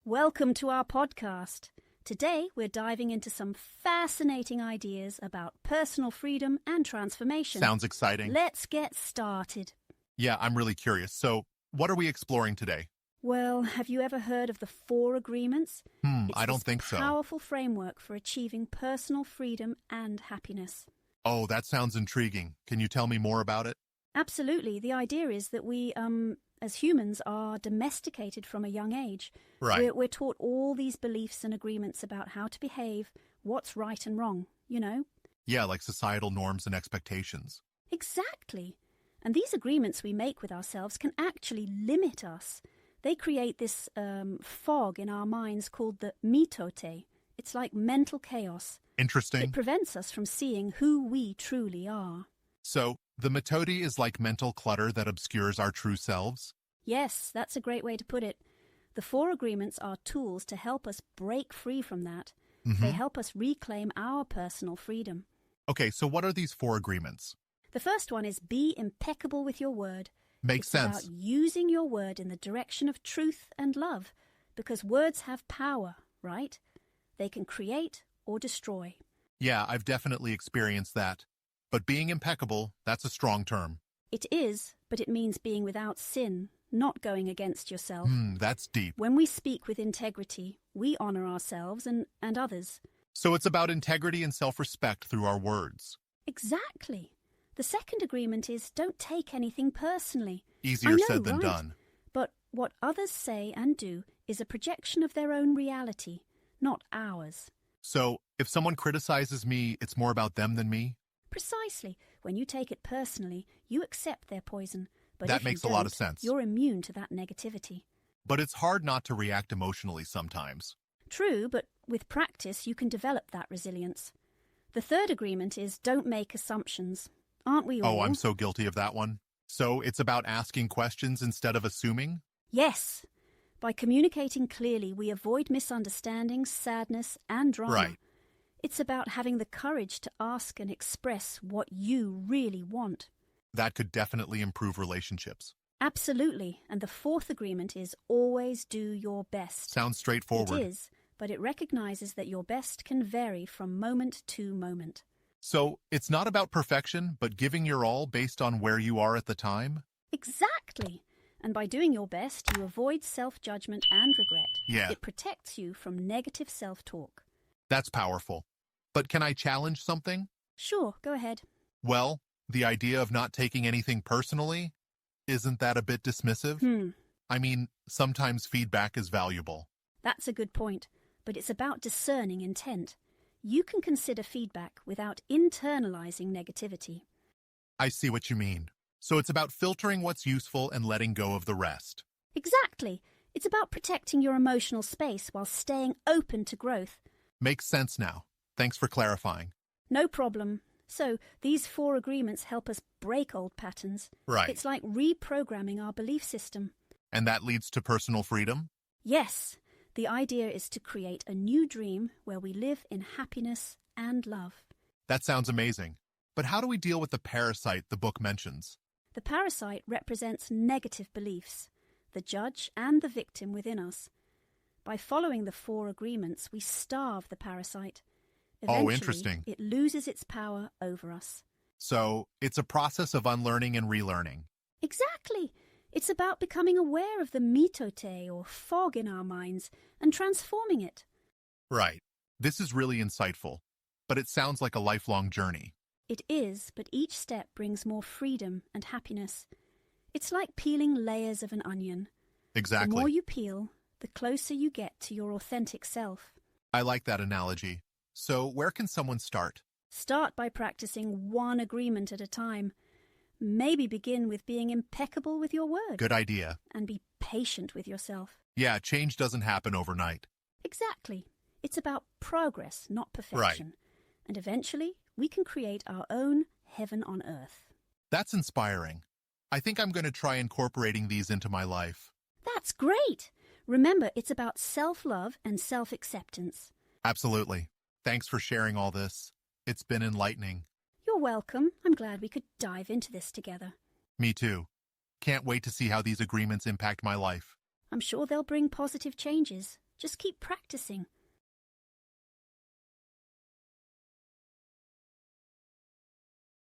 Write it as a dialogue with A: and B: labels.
A: Welcome to our podcast. Today, we're diving into some fascinating ideas about personal freedom and transformation.
B: Sounds exciting.
A: Let's get started.
B: Yeah, I'm really curious. So, what are we exploring today?
A: Well, have you ever heard of the 4 agreements?
B: I don't think so.
A: It's a powerful framework for achieving personal freedom and happiness.
B: Oh, that sounds intriguing. Can you tell me more about it?
A: Absolutely. The idea is that we, as humans, are domesticated from a young age.
B: Right.
A: We're taught all these beliefs and agreements about how to behave, what's right and wrong, you know?
B: Yeah, like societal norms and expectations.
A: Exactly. And these agreements we make with ourselves can actually limit us. They create this fog in our minds called the mitote. It's like mental chaos.
B: Interesting.
A: It prevents us from seeing who we truly are.
B: So, the metode is like mental clutter that obscures our true selves?
A: Yes, that's a great way to put it. The 4 agreements are tools to help us break free from that. They help us reclaim our personal freedom.
B: Okay, so what are these 4 agreements?
A: The first one is be impeccable with your word.
B: Makes sense.
A: It's about using your word in the direction of truth and love, because words have power, right? They can create or destroy.
B: Yeah, I've definitely experienced that. But being impeccable, that's a strong term.
A: It is, but it means being without sin, not going against yourself.
B: That's deep.
A: When we speak with integrity, we honor ourselves and others.
B: So it's about integrity and self-respect through our words.
A: Exactly. The second agreement is don't take anything personally.
B: Easier said than
A: right?
B: done.
A: But what others say and do is a projection of their own reality, not ours.
B: So, if someone criticizes me, it's more about them than me?
A: Precisely. When you take it personally, you accept their poison. But
B: That
A: if you
B: makes a lot of
A: don't,
B: sense.
A: You're immune to that negativity.
B: But it's hard not to react emotionally sometimes.
A: True, but with practice, you can develop that resilience. The third agreement is don't make assumptions. Aren't we all?
B: Oh, I'm so guilty of that one. So, it's about asking questions instead of assuming?
A: Yes. By communicating clearly, we avoid misunderstandings, sadness, and drama.
B: Right.
A: It's about having the courage to ask and express what you really want.
B: That could definitely improve relationships.
A: Absolutely. And the fourth agreement is always do your best.
B: Sounds straightforward.
A: It is, but it recognizes that your best can vary from moment to moment.
B: So, it's not about perfection, but giving your all based on where you are at the time?
A: Exactly. And by doing your best, you avoid self-judgment and regret.
B: Yeah.
A: It protects you from negative self-talk.
B: That's powerful. But can I challenge something?
A: Sure, go ahead.
B: Well, the idea of not taking anything personally, isn't that a bit dismissive? I mean, sometimes feedback is valuable.
A: That's a good point, but it's about discerning intent. You can consider feedback without internalizing negativity.
B: I see what you mean. So it's about filtering what's useful and letting go of the rest.
A: Exactly. It's about protecting your emotional space while staying open to growth.
B: Makes sense now. Thanks for clarifying.
A: No problem. So, these 4 agreements help us break old patterns.
B: Right.
A: It's like reprogramming our belief system.
B: And that leads to personal freedom?
A: Yes. The idea is to create a new dream where we live in happiness and love.
B: That sounds amazing. But how do we deal with the parasite the book mentions?
A: The parasite represents negative beliefs, the judge and the victim within us. By following the 4 agreements, we starve the parasite. Eventually,
B: Interesting.
A: It loses its power over us.
B: So, it's a process of unlearning and relearning.
A: Exactly. It's about becoming aware of the mitote or fog in our minds and transforming it.
B: Right. This is really insightful, but it sounds like a lifelong journey.
A: It is, but each step brings more freedom and happiness. It's like peeling layers of an onion.
B: Exactly.
A: The more you peel, the closer you get to your authentic self.
B: I like that analogy. So, where can someone start?
A: Start by practicing 1 agreement at a time. Maybe begin with being impeccable with your word.
B: Good idea.
A: And be patient with yourself.
B: Yeah, change doesn't happen overnight.
A: Exactly. It's about progress, not perfection.
B: Right.
A: And eventually, we can create our own heaven on earth.
B: That's inspiring. I think I'm going to try incorporating these into my life.
A: That's great! Remember, it's about self-love and self-acceptance.
B: Absolutely. Thanks for sharing all this. It's been enlightening.
A: You're welcome. I'm glad we could dive into this together.
B: Me too. Can't wait to see how these agreements impact my life.
A: I'm sure they'll bring positive changes, Just keep practicing.